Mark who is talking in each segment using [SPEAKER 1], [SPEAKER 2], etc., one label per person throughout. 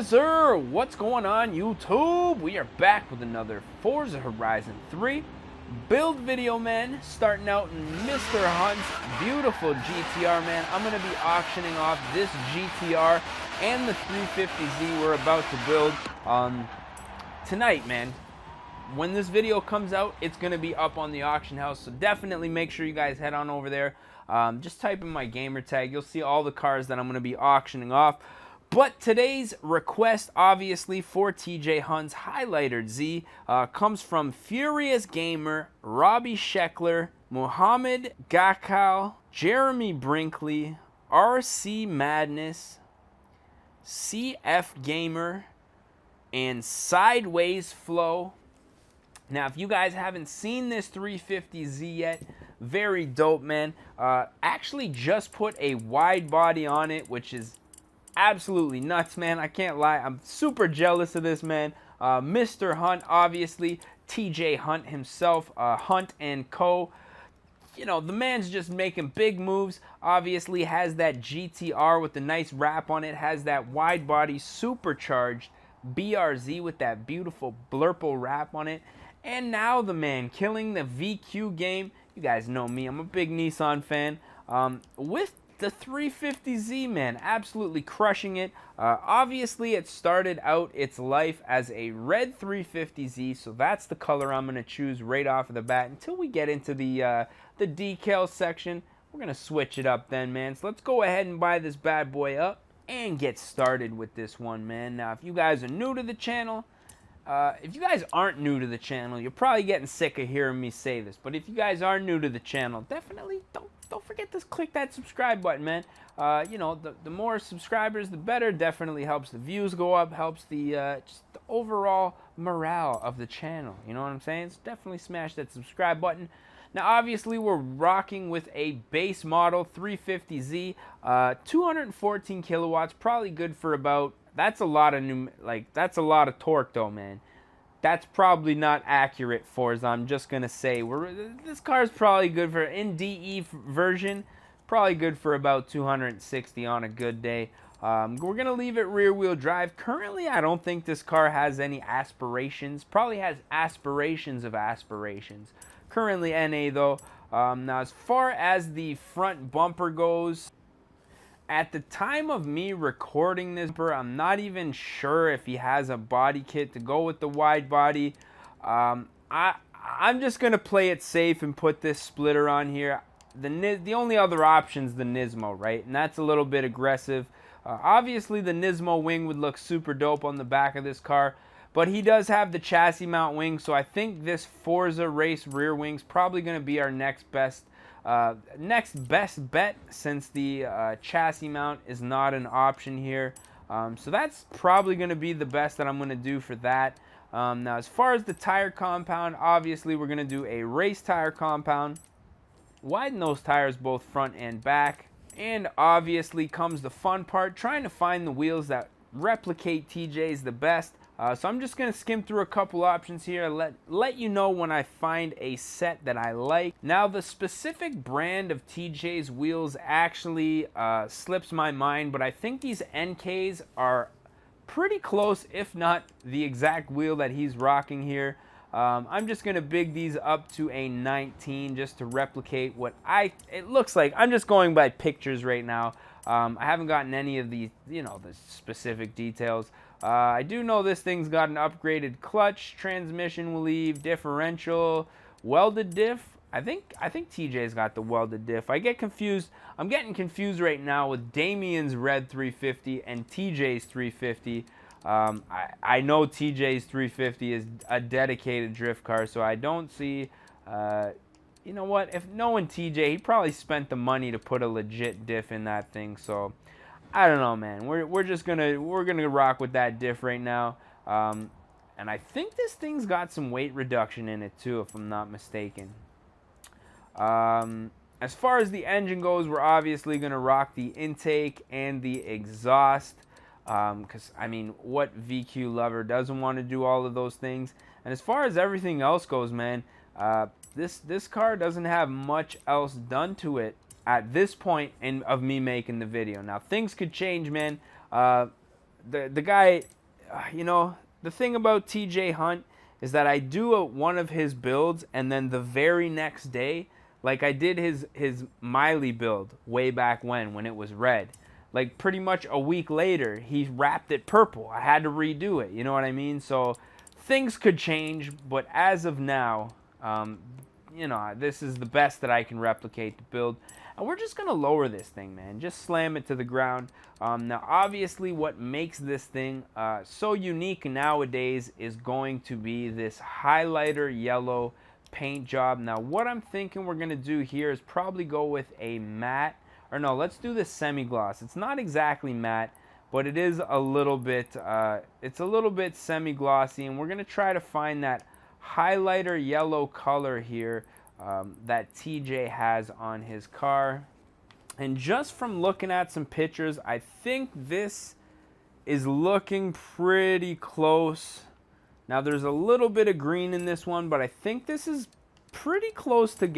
[SPEAKER 1] Yes, sir. What's going on, YouTube? We are back with another Forza Horizon 3 build video, man. Starting out in Mr. Hunt's beautiful GTR, man. I'm going to be auctioning off this GTR and the 350Z we're about to build tonight, man. When this video comes out, it's going to be up on the auction house, so definitely make sure you guys head on over there. Just type in my gamer tag. You'll see all the cars that I'm going to be auctioning off. But today's request, obviously, for TJ Hunt's Highlighter Z comes from Furious Gamer, Robbie Sheckler, Muhammad Gakal, Jeremy Brinkley, RC Madness, CF Gamer, and Sideways Flow. Now, if you guys haven't seen this 350Z yet, very dope, man. Actually just put a wide body on it, which is absolutely nuts, man. I can't lie. I'm super jealous of this, man. Mr. Hunt, obviously. TJ Hunt himself, Hunt & Co. You know, the man's just making big moves. Obviously has that GTR with the nice wrap on it. Has that wide body supercharged BRZ with that beautiful blurple wrap on it. And now the man killing the VQ game. You guys know me. I'm a big Nissan fan. With the 350Z, man, absolutely crushing it. Obviously, it started out its life as a red 350Z, so that's the color I'm going to choose right off of the bat. Until we get into the decal section, we're going to switch it up then, man. So let's go ahead and buy this bad boy up and get started with this one, man. Now, if you guys are new to the channel, if you guys aren't new to the channel, you're probably getting sick of hearing me say this. But if you guys are new to the channel, definitely don't forget to click that subscribe button, man. You know, the more subscribers, the better. Definitely helps the views go up, helps the just the overall morale of the channel. You know what I'm saying? So definitely smash that subscribe button. Now, obviously, we're rocking with a base model 350Z, 214 kilowatts, probably good for about. That's a lot of that's a lot of torque, though, man. That's probably not accurate, Forza. I'm just gonna say this car is probably good for in DE version, probably good for about 260 on a good day. We're gonna leave it rear-wheel drive. Currently, I don't think this car has any aspirations. Probably has aspirations of aspirations. Currently NA though. Now, as far as the front bumper goes, at the time of me recording this, I'm not even sure if he has a body kit to go with the wide body. I'm just going to play it safe and put this splitter on here. The only other option is the Nismo, right? And that's a little bit aggressive. Obviously, the Nismo wing would look super dope on the back of this car. But he does have the chassis mount wing, so I think this Forza race rear wing's probably going to be our next best bet, since the chassis mount is not an option here. So that's probably going to be the best that I'm going to do for that. Now, as far as the tire compound, obviously we're going to do a race tire compound. Widen those tires both front and back. And obviously comes the fun part, trying to find the wheels that replicate TJ's the best. So I'm just going to skim through a couple options here, let you know when I find a set that I like. Now, the specific brand of TJ's wheels actually slips my mind, but I think these NKs are pretty close, if not the exact wheel that he's rocking here. I'm just going to big these up to a 19 just to replicate what it looks like. I'm just going by pictures right now. I haven't gotten any of the, the specific details. I do know this thing's got an upgraded clutch, transmission will leave, differential, welded diff. I think TJ's got the welded diff. I get confused. I'm getting confused right now with Damien's red 350 and TJ's 350. I know TJ's 350 is a dedicated drift car, so I don't see. You know what? If knowing TJ, he probably spent the money to put a legit diff in that thing. So I don't know, man. We're gonna rock with that diff right now. And I think this thing's got some weight reduction in it too, if I'm not mistaken. As far as the engine goes, we're obviously gonna rock the intake and the exhaust. Because I mean, what VQ lover doesn't want to do all of those things? And as far as everything else goes, man, this car doesn't have much else done to it at this point of me making the video. Now, things could change, man. The guy you know, the thing about TJ Hunt is that I do one of his builds, and then the very next day, like I did his Miley build way back when it was red. Like pretty much a week later, he wrapped it purple. I had to redo it. You know what I mean? So things could change, but as of now, you know, this is the best that I can replicate the build. And we're just going to lower this thing, man. Just slam it to the ground. Now, obviously, what makes this thing so unique nowadays is going to be this highlighter yellow paint job. Now, what I'm thinking we're going to do here is probably go with a matte. Or no, let's do this semi-gloss. It's not exactly matte, but it is a little bit, it's a little bit semi-glossy. And we're going to try to find that highlighter yellow color here that TJ has on his car. And just from looking at some pictures, I think this is looking pretty close. Now there's a little bit of green in this one, but I think this is pretty close to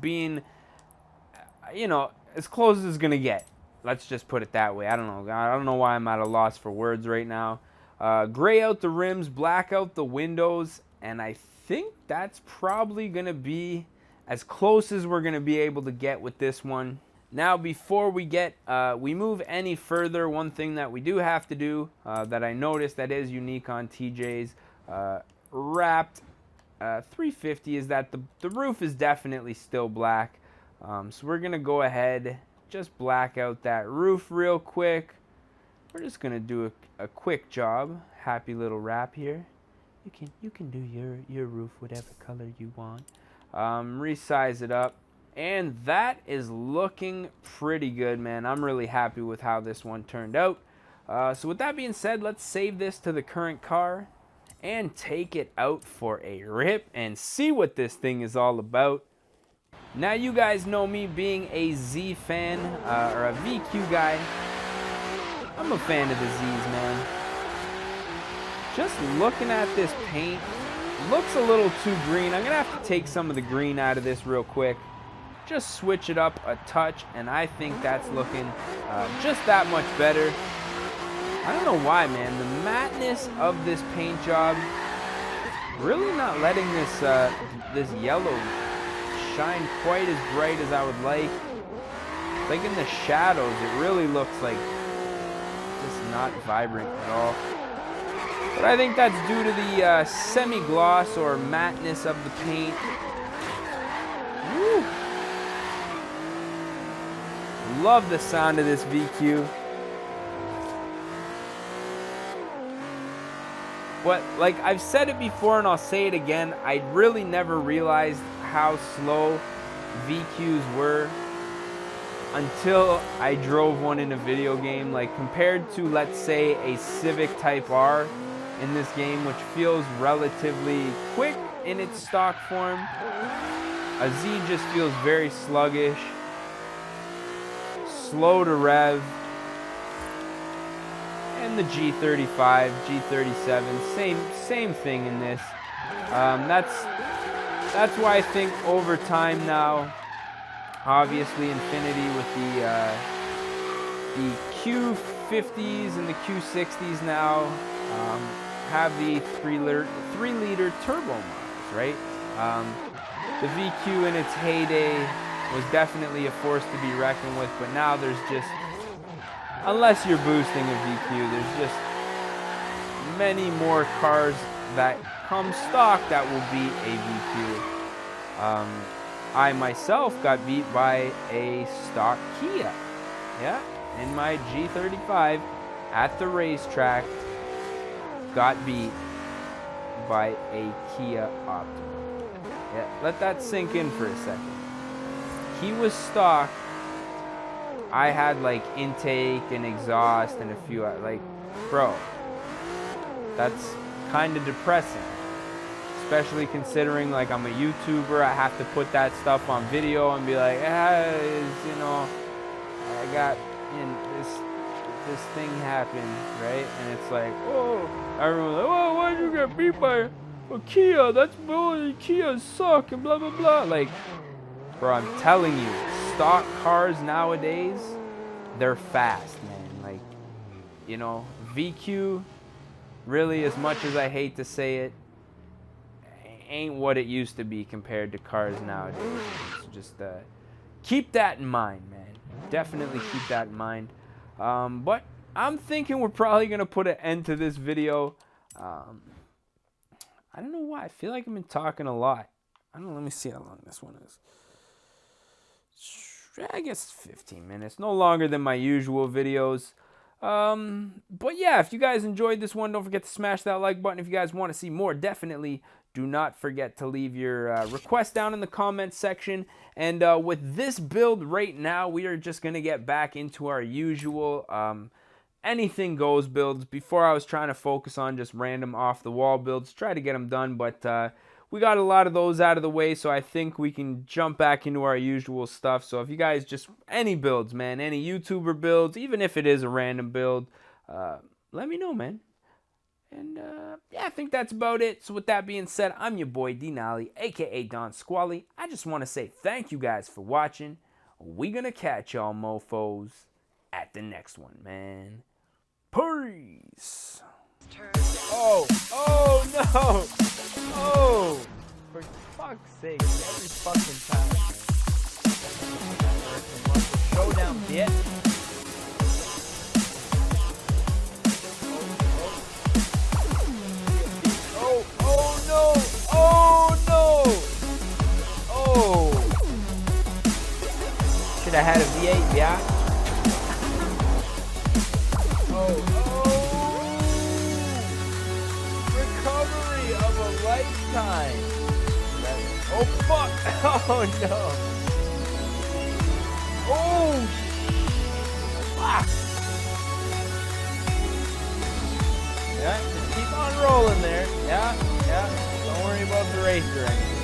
[SPEAKER 1] being, you know, as close as it's gonna get. Let's just put it that way. I don't know why I'm at a loss for words right now. Gray out the rims, black out the windows, and I think that's probably gonna be as close as we're gonna be able to get with this one. Now, before we move any further, one thing that we do have to do that I noticed that is unique on TJ's wrapped 350 is that the roof is definitely still black. So we're gonna go ahead, just black out that roof real quick. We're just gonna do a quick job. Happy little wrap here. You can do your roof whatever color you want. Resize it up, and that is looking pretty good, man. I'm really happy with how this one turned out. So with that being said, let's save this to the current car and take it out for a rip and see what this thing is all about. Now, you guys know me being a Z fan or a VQ guy. I'm a fan of the Z's, man. Just looking at this paint, looks a little too green. I'm gonna have to take some of the green out of this real quick. Just switch it up a touch, and I think that's looking just that much better. I don't know why, man. The mattness of this paint job really not letting this this yellow shine quite as bright as I would like. Like in the shadows, it really looks like just not vibrant at all. But I think that's due to the semi-gloss or mattness of the paint. Woo. Love the sound of this VQ. But like I've said it before and I'll say it again, I really never realized how slow VQs were until I drove one in a video game. Like compared to, let's say, a Civic Type R in this game, which feels relatively quick in its stock form, a Z just feels very sluggish, slow to rev. And the G35, G37, same thing in this. That's why I think over time now, obviously Infiniti with the Q50s and the Q60s now have the 3-liter turbo models, right? The VQ in its heyday was definitely a force to be reckoned with, but now there's just, unless you're boosting a VQ, there's just many more cars that come stock that will beat a VQ. I myself got beat by a stock Kia. Yeah, in my G35 at the racetrack, got beat by a Kia Optima. Yeah, let that sink in for a second. He was stock. I had like intake and exhaust and a few, like, bro, that's kind of depressing. Especially considering like I'm a YouTuber, I have to put that stuff on video and be like, you know, I got this thing happened, right? And it's like, oh, everyone's like, oh, why'd you get beat by a Kia? That's bullshit. Kias suck and blah blah blah. Like, bro, I'm telling you, stock cars nowadays, they're fast, man. Like, you know, VQ, really, as much as I hate to say it, ain't what it used to be compared to cars nowadays. So just keep that in mind, man. Definitely keep that in mind. But I'm thinking we're probably going to put an end to this video. I don't know why. I feel like I've been talking a lot. I don't know. Let me see how long this one is. I guess 15 minutes. No longer than my usual videos. But yeah, if you guys enjoyed this one, don't forget to smash that like button. If you guys want to see more, definitely do not forget to leave your request down in the comments section. And with this build right now, we are just going to get back into our usual anything goes builds. Before I was trying to focus on just random off the wall builds, try to get them done, but we got a lot of those out of the way, so I think we can jump back into our usual stuff. So if you guys just, any builds, man, any YouTuber builds, even if it is a random build, let me know, man. And yeah, I think that's about it. So with that being said, I'm your boy Denali, aka Don Squally. I just want to say thank you guys for watching. We gonna catch y'all mofos at the next one, man. Peace. Oh no! Oh, for fuck's sake, every fucking time. Showdown, bitch. Oh no! Oh no! Oh! Should have had a V8, yeah? Recovery of a lifetime. Oh fuck! Oh no! Oh! Fuck! Yeah, just keep on rolling there. Yeah. Don't worry about the race or anything.